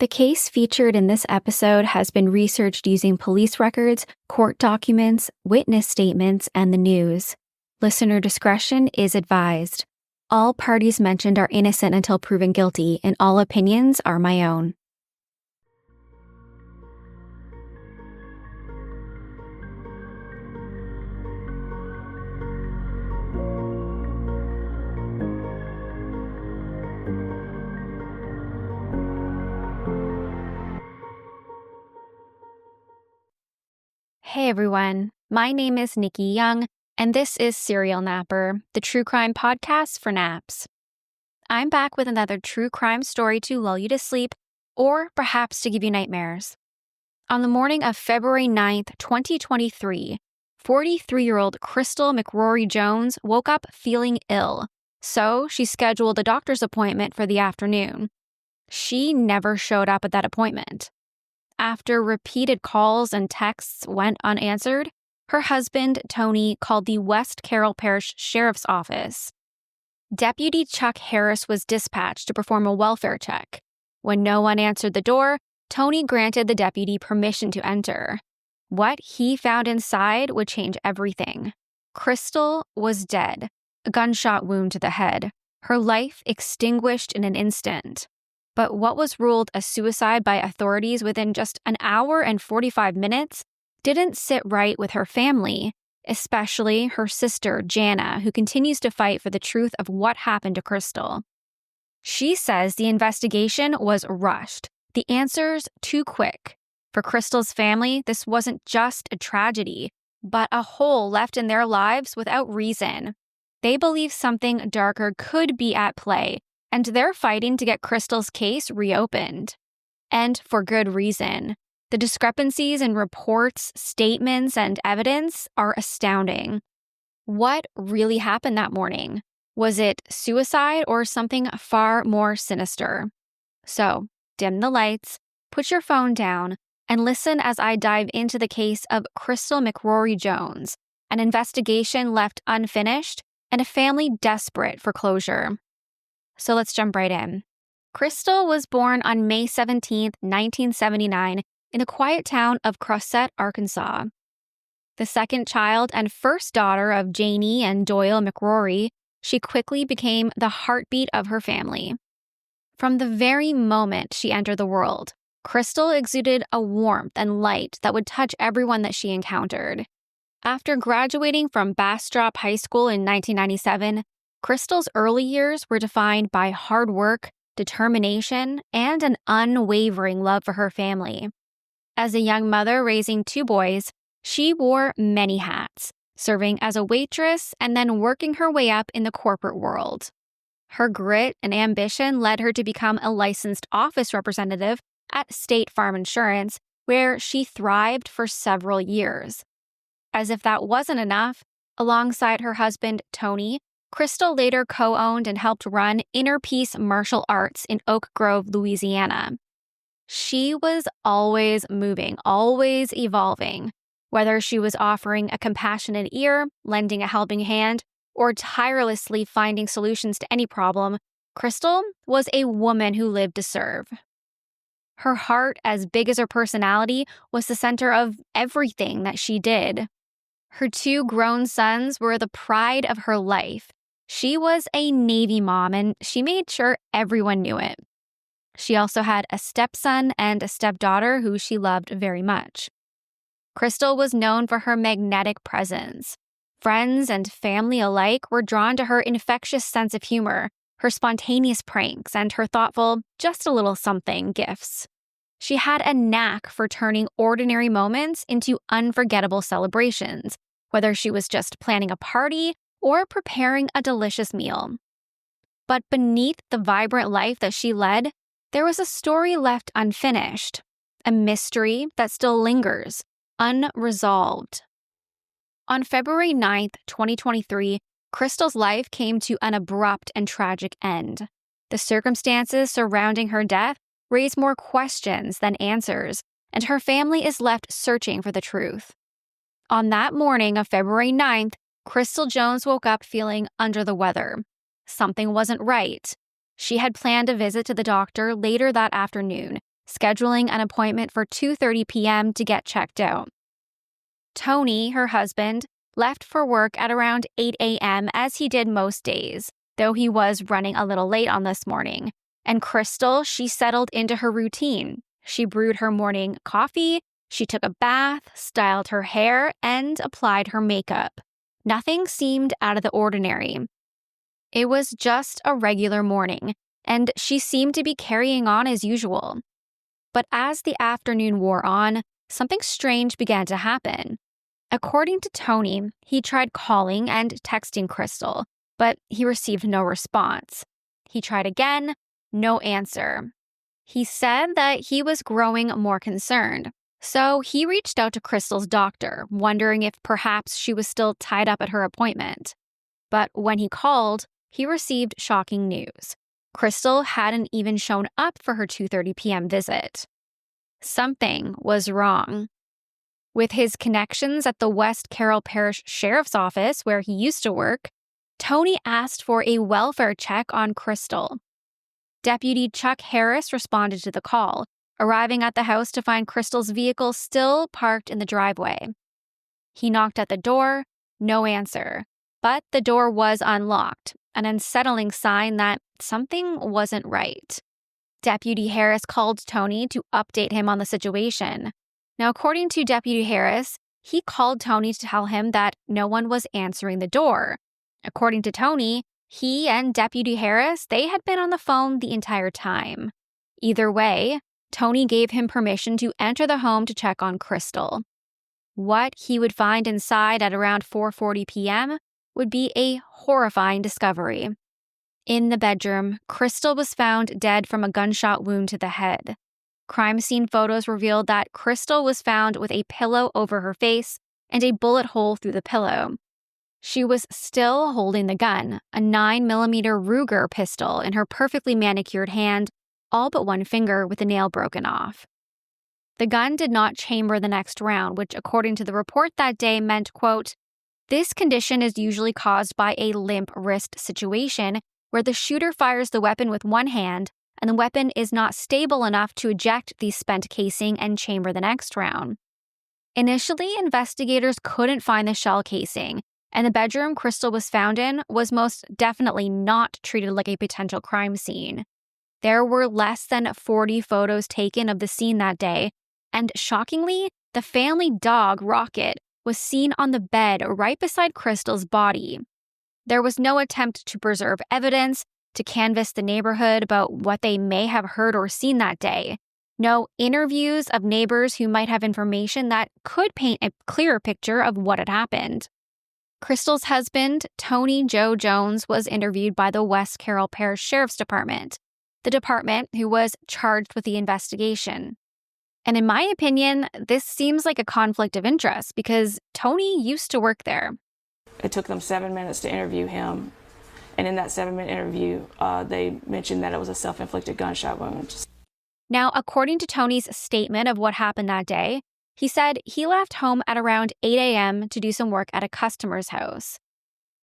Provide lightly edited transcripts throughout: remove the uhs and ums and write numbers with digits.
The case featured in this episode has been researched using police records, court documents, witness statements, and the news. Listener discretion is advised. All parties mentioned are innocent until proven guilty, and all opinions are my own. Hey everyone, my name is Nikki Young, and this is Serial Napper, the true crime podcast for naps. I'm back with another true crime story to lull you to sleep, or perhaps to give you nightmares. On the morning of February 9th, 2023, 43-year-old Crystal McCrory Jones woke up feeling ill, so she scheduled a doctor's appointment for the afternoon. She never showed up at that appointment. After repeated calls and texts went unanswered, her husband, Tony, called the West Carroll Parish Sheriff's Office. Deputy Chuck Harris was dispatched to perform a welfare check. When no one answered the door, Tony granted the deputy permission to enter. What he found inside would change everything. Crystal was dead, a gunshot wound to the head, her life extinguished in an instant. But what was ruled a suicide by authorities within just an hour and 45 minutes didn't sit right with her family, especially her sister, Jana, who continues to fight for the truth of what happened to Crystal. She says the investigation was rushed, the answers too quick. For Crystal's family, this wasn't just a tragedy, but a hole left in their lives without reason. They believe something darker could be at play, and they're fighting to get Crystal's case reopened. And for good reason. The discrepancies in reports, statements, and evidence are astounding. What really happened that morning? Was it suicide or something far more sinister? So, dim the lights, put your phone down, and listen as I dive into the case of Crystal McCrory Jones, an investigation left unfinished, and a family desperate for closure. So let's jump right in. Crystal was born on May 17, 1979, in the quiet town of Crosset, Arkansas. The second child and first daughter of Janie and Doyle McCrory, she quickly became the heartbeat of her family. From the very moment she entered the world, Crystal exuded a warmth and light that would touch everyone that she encountered. After graduating from Bastrop High School in 1997, Crystal's early years were defined by hard work, determination, and an unwavering love for her family. As a young mother raising two boys, she wore many hats, serving as a waitress and then working her way up in the corporate world. Her grit and ambition led her to become a licensed office representative at State Farm Insurance, where she thrived for several years. As if that wasn't enough, alongside her husband, Tony, Crystal later co-owned and helped run Inner Peace Martial Arts in Oak Grove, Louisiana. She was always moving, always evolving, whether she was offering a compassionate ear, lending a helping hand, or tirelessly finding solutions to any problem. Crystal was a woman who lived to serve. Her heart, as big as her personality, was the center of everything that she did. Her two grown sons were the pride of her life. She was a Navy mom, and she made sure everyone knew it. She also had a stepson and a stepdaughter who she loved very much. Crystal was known for her magnetic presence. Friends and family alike were drawn to her infectious sense of humor, her spontaneous pranks, and her thoughtful, just a little something gifts. She had a knack for turning ordinary moments into unforgettable celebrations, whether she was just planning a party or preparing a delicious meal. But beneath the vibrant life that she led, there was a story left unfinished, a mystery that still lingers, unresolved. On February 9th, 2023, Crystal's life came to an abrupt and tragic end. The circumstances surrounding her death raise more questions than answers, and her family is left searching for the truth. On that morning of February 9th, Crystal Jones woke up feeling under the weather. Something wasn't right. She had planned a visit to the doctor later that afternoon, scheduling an appointment for 2:30 p.m. to get checked out. Tony, her husband, left for work at around 8 a.m. as he did most days, though he was running a little late on this morning. And Crystal, she settled into her routine. She brewed her morning coffee, she took a bath, styled her hair, and applied her makeup. Nothing seemed out of the ordinary. It was just a regular morning, and she seemed to be carrying on as usual. But as the afternoon wore on, something strange began to happen. According to Tony, he tried calling and texting Crystal, but he received no response. He tried again, no answer. He said that he was growing more concerned, so he reached out to Crystal's doctor, wondering if perhaps she was still tied up at her appointment. But when he called, he received shocking news. Crystal hadn't even shown up for her 2:30 p.m. visit. Something was wrong. With his connections at the West Carroll Parish Sheriff's Office, where he used to work, Tony asked for a welfare check on Crystal. Deputy Chuck Harris responded to the call, arriving at the house to find Crystal's vehicle still parked in the driveway. He knocked at the door, no answer, but the door was unlocked, an unsettling sign that something wasn't right. Deputy Harris called Tony to update him on the situation. Now, according to Deputy Harris, he called Tony to tell him that no one was answering the door. According to Tony, he and Deputy Harris, they had been on the phone the entire time. Either way, Tony gave him permission to enter the home to check on Crystal. What he would find inside at around 4:40 p.m. would be a horrifying discovery. In the bedroom, Crystal was found dead from a gunshot wound to the head. Crime scene photos revealed that Crystal was found with a pillow over her face and a bullet hole through the pillow. She was still holding the gun, a 9mm Ruger pistol, in her perfectly manicured hand, all but one finger with the nail broken off. The gun did not chamber the next round, which, according to the report that day, meant, quote, "This condition is usually caused by a limp wrist situation where the shooter fires the weapon with one hand and the weapon is not stable enough to eject the spent casing and chamber the next round." Initially, investigators couldn't find the shell casing, and the bedroom Crystal was found in was most definitely not treated like a potential crime scene. There were less than 40 photos taken of the scene that day, and shockingly, the family dog, Rocket, was seen on the bed right beside Crystal's body. There was no attempt to preserve evidence, to canvass the neighborhood about what they may have heard or seen that day. No interviews of neighbors who might have information that could paint a clearer picture of what had happened. Crystal's husband, Tony Joe Jones, was interviewed by the West Carroll Parish Sheriff's Department, the department who was charged with the investigation. And in my opinion, this seems like a conflict of interest because Tony used to work there. It took them 7 minutes to interview him. And in that 7-minute interview, they mentioned that it was a self-inflicted gunshot wound. Now, according to Tony's statement of what happened that day, he said he left home at around 8 a.m. to do some work at a customer's house.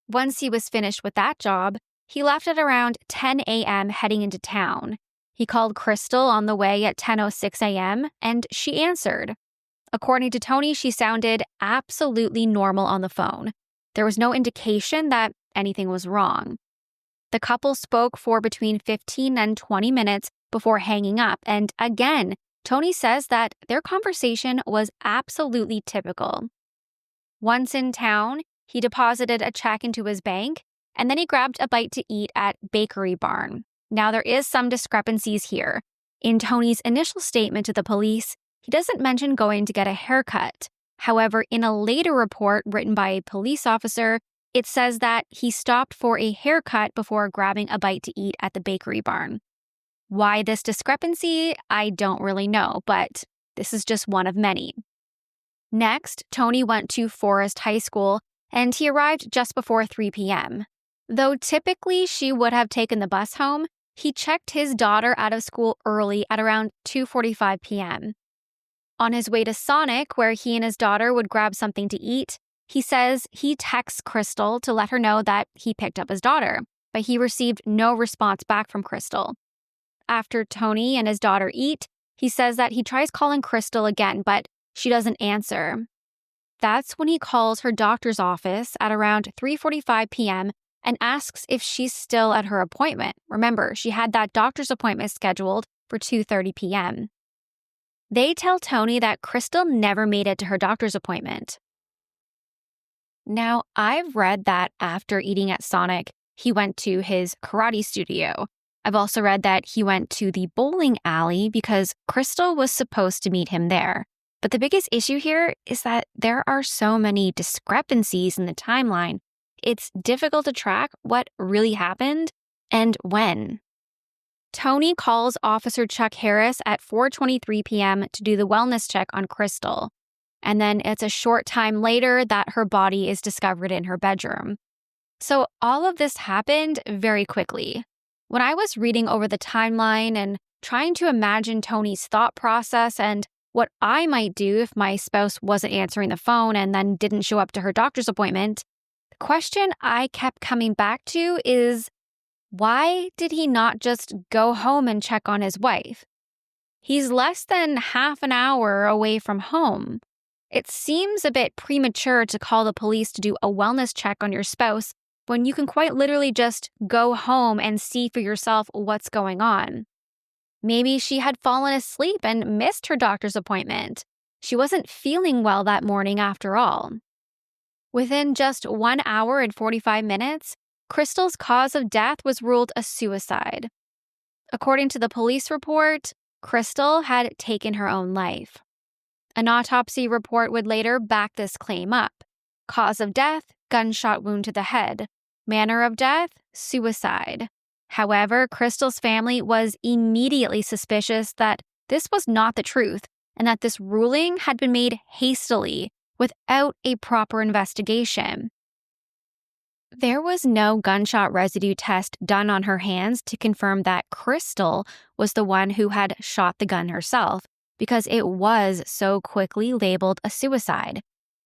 Once he was finished with that job, he left at around 10 a.m. heading into town. He called Crystal on the way at 10:06 a.m., and she answered. According to Tony, she sounded absolutely normal on the phone. There was no indication that anything was wrong. The couple spoke for between 15 and 20 minutes before hanging up, and again, Tony says that their conversation was absolutely typical. Once in town, he deposited a check into his bank, and then he grabbed a bite to eat at Bakery Barn. Now, there is some discrepancies here. In Tony's initial statement to the police, he doesn't mention going to get a haircut. However, in a later report written by a police officer, it says that he stopped for a haircut before grabbing a bite to eat at the Bakery Barn. Why this discrepancy, I don't really know, but this is just one of many. Next, Tony went to Forest High School, and he arrived just before 3 p.m. Though typically she would have taken the bus home, he checked his daughter out of school early at around 2:45 p.m. On his way to Sonic, where he and his daughter would grab something to eat, he says he texts Crystal to let her know that he picked up his daughter, but he received no response back from Crystal. After Tony and his daughter eat, He says that he tries calling Crystal again, but she doesn't answer. That's when he calls her doctor's office at around 3:45 p.m. and asks if she's still at her appointment. Remember, she had that doctor's appointment scheduled for 2:30 p.m. They tell Tony that Crystal never made it to her doctor's appointment. Now, I've read that after eating at Sonic, he went to his karate studio. I've also read that he went to the bowling alley because Crystal was supposed to meet him there. But the biggest issue here is that there are so many discrepancies in the timeline. It's difficult to track what really happened and when. Tony calls Officer Chuck Harris at 4:23 p.m. to do the wellness check on Crystal. And then it's a short time later that her body is discovered in her bedroom. So all of this happened very quickly. When I was reading over the timeline and trying to imagine Tony's thought process and what I might do if my spouse wasn't answering the phone and then didn't show up to her doctor's appointment, the question I kept coming back to is, why did he not just go home and check on his wife? He's less than half an hour away from home. It seems a bit premature to call the police to do a wellness check on your spouse when you can quite literally just go home and see for yourself what's going on. Maybe she had fallen asleep and missed her doctor's appointment. She wasn't feeling well that morning after all. Within just 1 hour and 45 minutes, Crystal's cause of death was ruled a suicide. According to the police report, Crystal had taken her own life. An autopsy report would later back this claim up. Cause of death, gunshot wound to the head. Manner of death, suicide. However, Crystal's family was immediately suspicious that this was not the truth and that this ruling had been made hastily without a proper investigation. There was no gunshot residue test done on her hands to confirm that Crystal was the one who had shot the gun herself because it was so quickly labeled a suicide.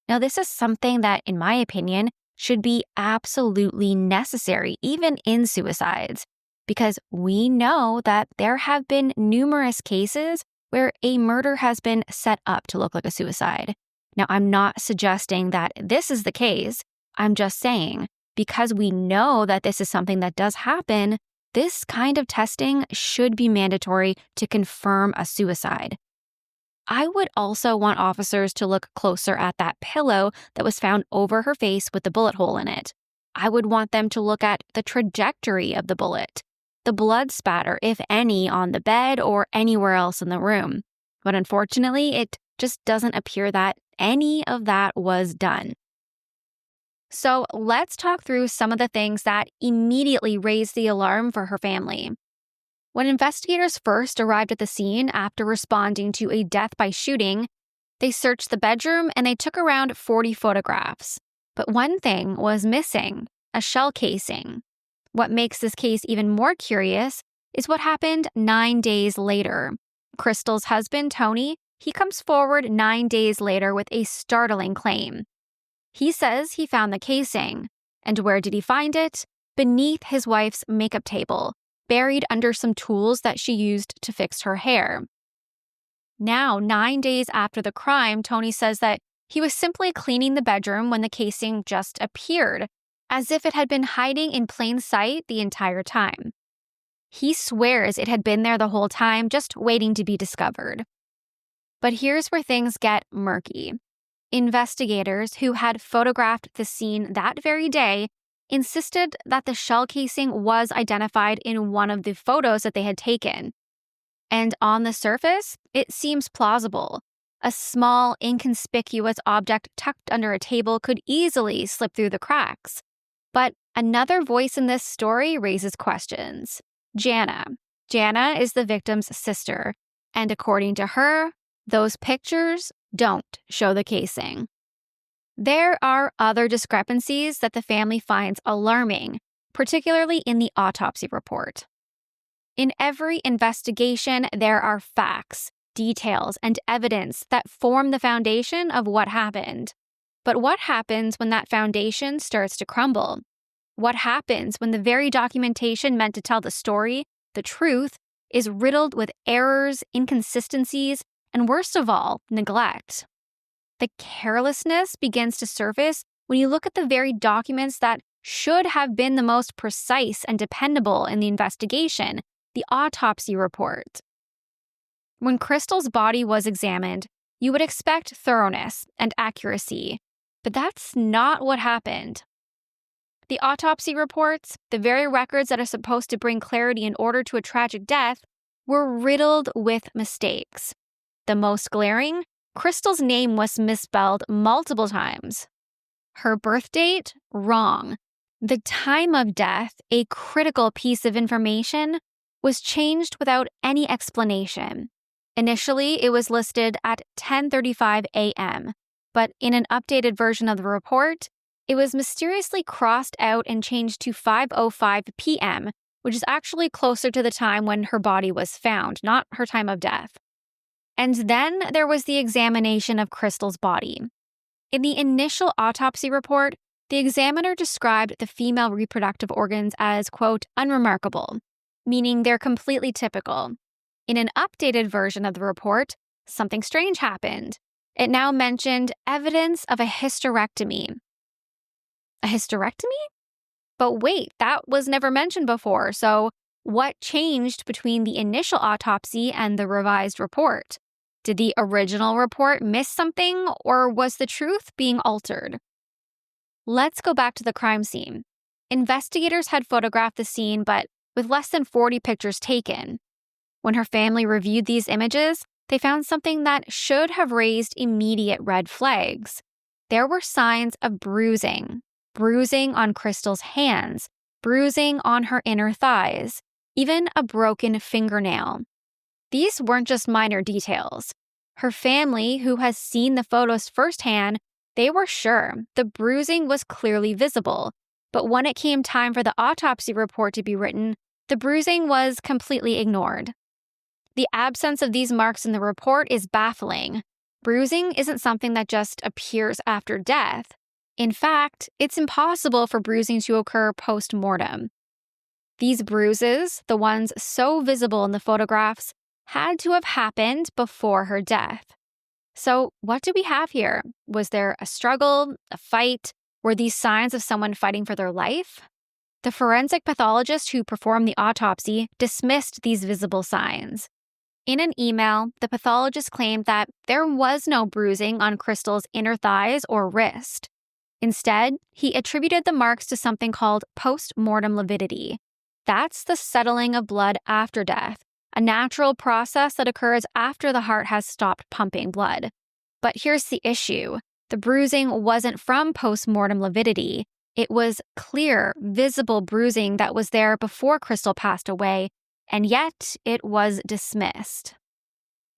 Now, this is something that, in my opinion, should be absolutely necessary, even in suicides, because we know that there have been numerous cases where a murder has been set up to look like a suicide. Now, I'm not suggesting that this is the case. I'm just saying, because we know that this is something that does happen, this kind of testing should be mandatory to confirm a suicide. I would also want officers to look closer at that pillow that was found over her face with the bullet hole in it. I would want them to look at the trajectory of the bullet, the blood spatter, if any, on the bed or anywhere else in the room. But unfortunately, it just doesn't appear that any of that was done. So let's talk through some of the things that immediately raised the alarm for her family. When investigators first arrived at the scene after responding to a death by shooting, they searched the bedroom and they took around 40 photographs. But one thing was missing: a shell casing. What makes this case even more curious is what happened 9 days later. Crystal's husband, Tony, he comes forward 9 days later with a startling claim. He says he found the casing. And where did he find it? Beneath his wife's makeup table, buried under some tools that she used to fix her hair. Now, 9 days after the crime, Tony says that he was simply cleaning the bedroom when the casing just appeared, as if it had been hiding in plain sight the entire time. He swears it had been there the whole time, just waiting to be discovered. But here's where things get murky. Investigators who had photographed the scene that very day insisted that the shell casing was identified in one of the photos that they had taken. And on the surface, it seems plausible. A small, inconspicuous object tucked under a table could easily slip through the cracks. But another voice in this story raises questions. Jana. Jana is the victim's sister, and according to her, those pictures don't show the casing. There are other discrepancies that the family finds alarming, particularly in the autopsy report. In every investigation, there are facts, details, and evidence that form the foundation of what happened. But what happens when that foundation starts to crumble? What happens when the very documentation meant to tell the story, the truth, is riddled with errors, inconsistencies, and worst of all, neglect. The carelessness begins to surface when you look at the very documents that should have been the most precise and dependable in the investigation, the autopsy report. When Crystal's body was examined, you would expect thoroughness and accuracy, but that's not what happened. The autopsy reports, the very records that are supposed to bring clarity in order to a tragic death, were riddled with mistakes. The most glaring, Crystal's name was misspelled multiple times. Her birth date, wrong. The time of death, a critical piece of information, was changed without any explanation. Initially, it was listed at 10:35 a.m., but in an updated version of the report, it was mysteriously crossed out and changed to 5:05 p.m., which is actually closer to the time when her body was found, not her time of death. And then there was the examination of Crystal's body. In the initial autopsy report, the examiner described the female reproductive organs as, quote, unremarkable, meaning they're completely typical. In an updated version of the report, something strange happened. It now mentioned evidence of a hysterectomy. A hysterectomy? But wait, that was never mentioned before, so what changed between the initial autopsy and the revised report? Did the original report miss something, or was the truth being altered? Let's go back to the crime scene. Investigators had photographed the scene, but with less than 40 pictures taken. When her family reviewed these images, they found something that should have raised immediate red flags. There were signs of bruising on Crystal's hands, bruising on her inner thighs, even a broken fingernail. These weren't just minor details. Her family, who has seen the photos firsthand, they were sure the bruising was clearly visible, but when it came time for the autopsy report to be written, the bruising was completely ignored. The absence of these marks in the report is baffling. Bruising isn't something that just appears after death. In fact, it's impossible for bruising to occur post-mortem. These bruises, the ones so visible in the photographs, had to have happened before her death. So what do we have here? Was there a struggle, a fight? Were these signs of someone fighting for their life? The forensic pathologist who performed the autopsy dismissed these visible signs. In an email, the pathologist claimed that there was no bruising on Crystal's inner thighs or wrist. Instead, he attributed the marks to something called post-mortem lividity. That's the settling of blood after death, a natural process that occurs after the heart has stopped pumping blood. But here's the issue. The bruising wasn't from post-mortem lividity. It was clear, visible bruising that was there before Crystal passed away, and yet it was dismissed.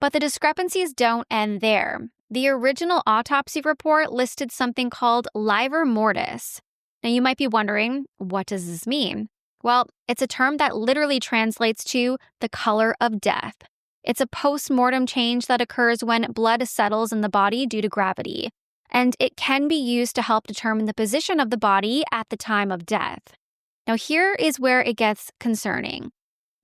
But the discrepancies don't end there. The original autopsy report listed something called livor mortis. Now you might be wondering, what does this mean? Well, it's a term that literally translates to the color of death. It's a post-mortem change that occurs when blood settles in the body due to gravity, and it can be used to help determine the position of the body at the time of death. Now here is where it gets concerning.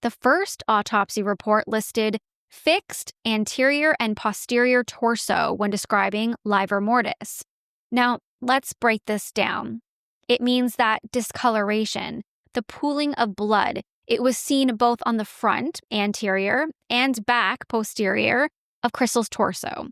The first autopsy report listed fixed anterior and posterior torso when describing livor mortis. Now, let's break this down. It means that discoloration, the pooling of blood, it was seen both on the front, anterior, and back, posterior, of Crystal's torso.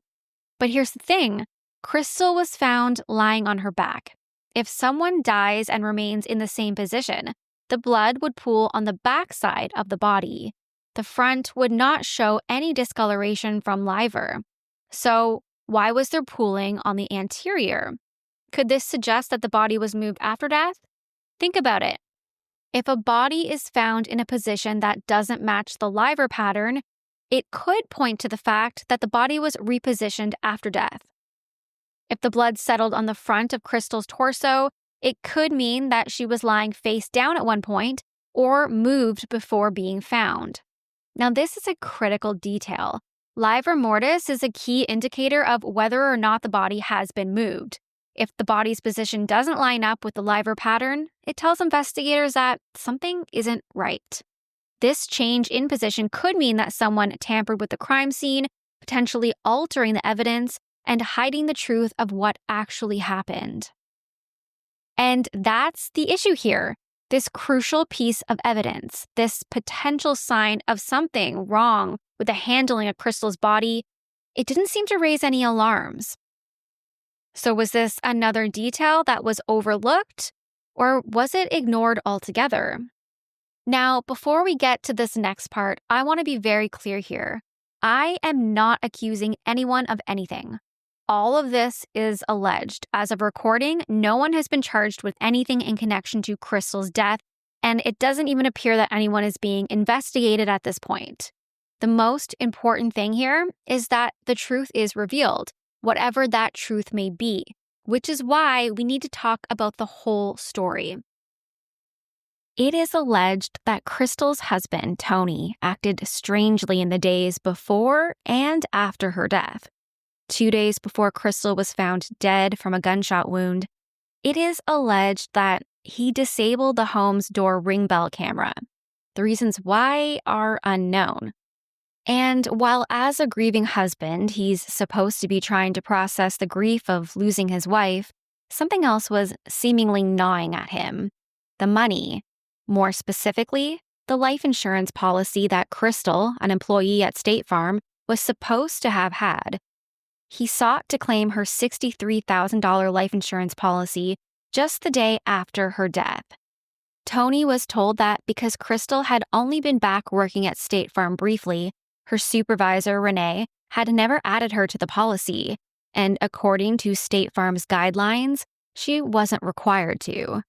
But here's the thing. Crystal was found lying on her back. If someone dies and remains in the same position, the blood would pool on the back side of the body. The front would not show any discoloration from livor. So, why was there pooling on the anterior? Could this suggest that the body was moved after death? Think about it. If a body is found in a position that doesn't match the livor pattern, it could point to the fact that the body was repositioned after death. If the blood settled on the front of Crystal's torso, it could mean that she was lying face down at one point or moved before being found. Now, this is a critical detail. Livor mortis is a key indicator of whether or not the body has been moved. If the body's position doesn't line up with the livor pattern, it tells investigators that something isn't right. This change in position could mean that someone tampered with the crime scene, potentially altering the evidence and hiding the truth of what actually happened. And that's the issue here. This crucial piece of evidence, this potential sign of something wrong with the handling of Crystal's body, it didn't seem to raise any alarms. So was this another detail that was overlooked, or was it ignored altogether? Now, before we get to this next part, I want to be very clear here. I am not accusing anyone of anything. All of this is alleged. As of recording, no one has been charged with anything in connection to Crystal's death, and it doesn't even appear that anyone is being investigated at this point. The most important thing here is that the truth is revealed, whatever that truth may be, which is why we need to talk about the whole story. It is alleged that Crystal's husband, Tony, acted strangely in the days before and after her death. 2 days before Crystal was found dead from a gunshot wound, it is alleged that he disabled the home's door ring bell camera. The reasons why are unknown. And while as a grieving husband, he's supposed to be trying to process the grief of losing his wife, something else was seemingly gnawing at him: the money. More specifically, the life insurance policy that Crystal, an employee at State Farm, was supposed to have had. He sought to claim her $63,000 life insurance policy just the day after her death. Tony was told that because Crystal had only been back working at State Farm briefly, her supervisor, Renee, had never added her to the policy, and according to State Farm's guidelines, she wasn't required to.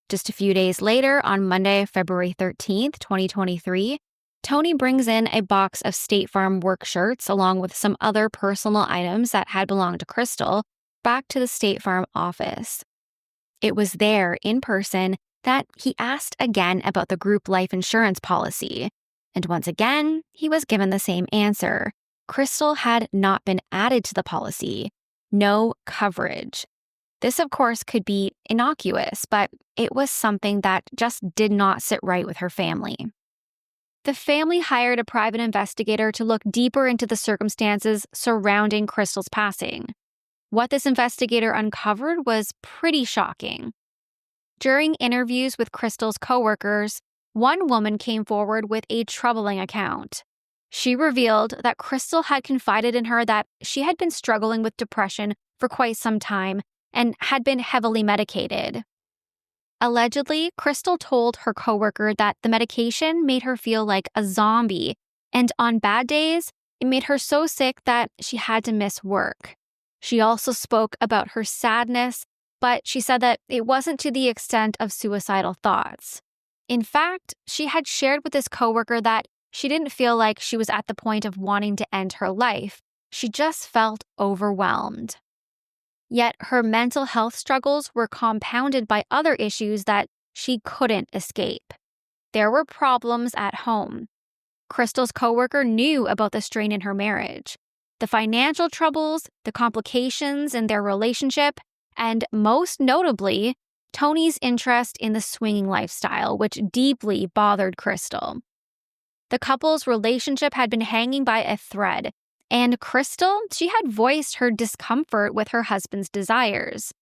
Just a few days later, on Monday, February 13th, 2023, Tony brings in a box of State Farm work shirts along with some other personal items that had belonged to Crystal back to the State Farm office. It was there, in person, that he asked again about the group life insurance policy. And once again, he was given the same answer. Crystal had not been added to the policy. No coverage. This, of course, could be innocuous, but it was something that just did not sit right with her family. The family hired a private investigator to look deeper into the circumstances surrounding Crystal's passing. What this investigator uncovered was pretty shocking. During interviews with Crystal's coworkers, one woman came forward with a troubling account. She revealed that Crystal had confided in her that she had been struggling with depression for quite some time and had been heavily medicated. Allegedly, Crystal told her coworker that the medication made her feel like a zombie, and on bad days, it made her so sick that she had to miss work. She also spoke about her sadness, but she said that it wasn't to the extent of suicidal thoughts. In fact, she had shared with this coworker that she didn't feel like she was at the point of wanting to end her life. She just felt overwhelmed. Yet her mental health struggles were compounded by other issues that she couldn't escape. There were problems at home. Crystal's coworker knew about the strain in her marriage, the financial troubles, the complications in their relationship, and most notably, Tony's interest in the swinging lifestyle, which deeply bothered Crystal. The couple's relationship had been hanging by a thread, and Crystal, she had voiced her discomfort with her husband's desires.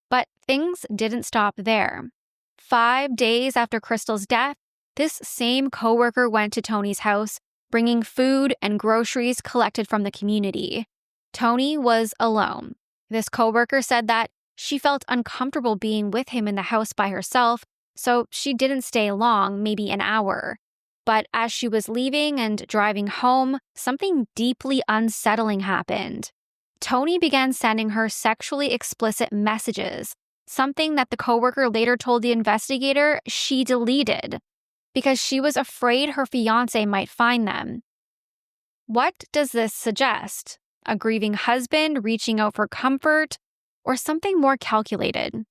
But things didn't stop there. 5 days after Crystal's death, this same coworker went to Tony's house, bringing food and groceries collected from the community. Tony was alone. This coworker said that she felt uncomfortable being with him in the house by herself, so she didn't stay long, maybe an hour. But as she was leaving and driving home, something deeply unsettling happened. Tony began sending her sexually explicit messages, something that the coworker later told the investigator she deleted because she was afraid her fiancé might find them. What does this suggest? A grieving husband reaching out for comfort, or something more calculated?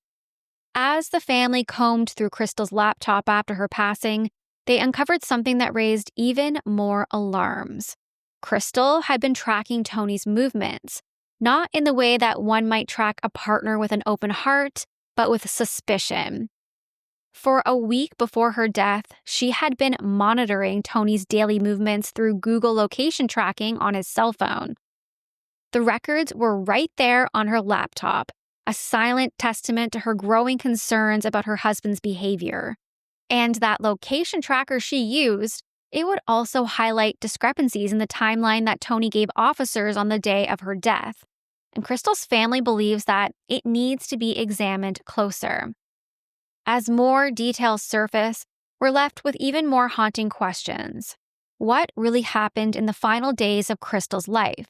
As the family combed through Crystal's laptop after her passing, they uncovered something that raised even more alarms. Crystal had been tracking Tony's movements, not in the way that one might track a partner with an open heart, but with suspicion. For a week before her death, she had been monitoring Tony's daily movements through Google location tracking on his cell phone. The records were right there on her laptop, a silent testament to her growing concerns about her husband's behavior. And that location tracker she used, it would also highlight discrepancies in the timeline that Tony gave officers on the day of her death. And Crystal's family believes that it needs to be examined closer. As more details surface, we're left with even more haunting questions. What really happened in the final days of Crystal's life?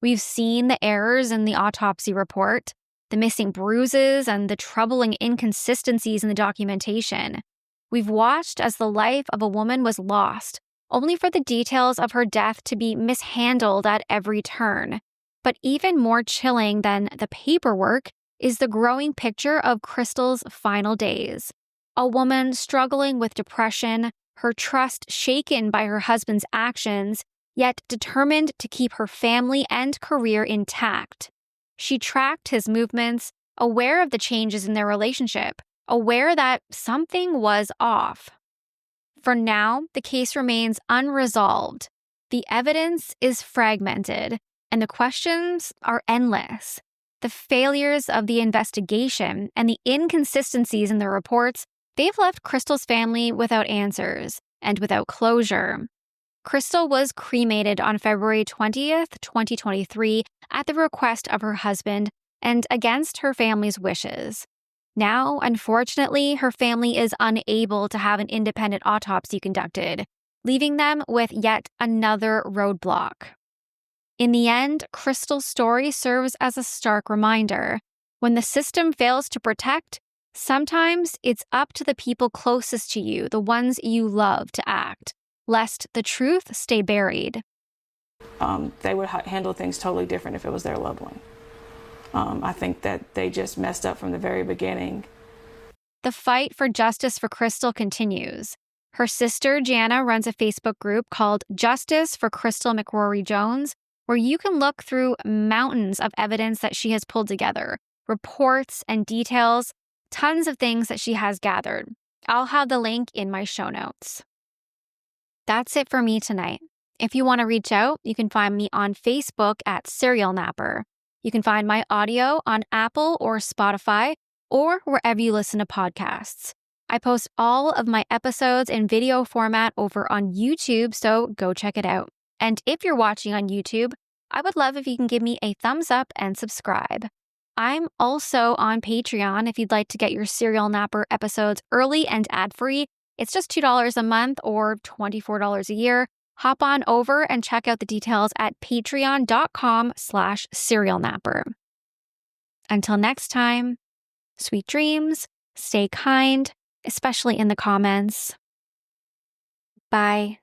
We've seen the errors in the autopsy report, the missing bruises, and the troubling inconsistencies in the documentation. We've watched as the life of a woman was lost, only for the details of her death to be mishandled at every turn. But even more chilling than the paperwork is the growing picture of Crystal's final days. A woman struggling with depression, her trust shaken by her husband's actions, yet determined to keep her family and career intact. She tracked his movements, aware of the changes in their relationship, aware that something was off. For now, the case remains unresolved. The evidence is fragmented, and the questions are endless. The failures of the investigation and the inconsistencies in the reports, they've left Crystal's family without answers and without closure. Crystal was cremated on February 20th, 2023, at the request of her husband and against her family's wishes. Now, unfortunately, her family is unable to have an independent autopsy conducted, leaving them with yet another roadblock. In the end, Crystal's story serves as a stark reminder. When the system fails to protect, sometimes it's up to the people closest to you, the ones you love, to act, lest the truth stay buried. They would handle things totally different if it was their loved one. I think that they just messed up from the very beginning. The fight for justice for Crystal continues. Her sister, Jana, runs a Facebook group called Justice for Crystal McCrory Jones, where you can look through mountains of evidence that she has pulled together, reports and details, tons of things that she has gathered. I'll have the link in my show notes. That's it for me tonight. If you want to reach out, you can find me on Facebook at Serial Napper. You can find my audio on Apple or Spotify or wherever you listen to podcasts. I post all of my episodes in video format over on YouTube, so go check it out. And if you're watching on YouTube, I would love if you can give me a thumbs up and subscribe. I'm also on Patreon if you'd like to get your Serial Napper episodes early and ad-free. It's just $2 a month or $24 a year. Hop on over and check out the details at patreon.com/serialnapper. Until next time, sweet dreams, stay kind, especially in the comments. Bye.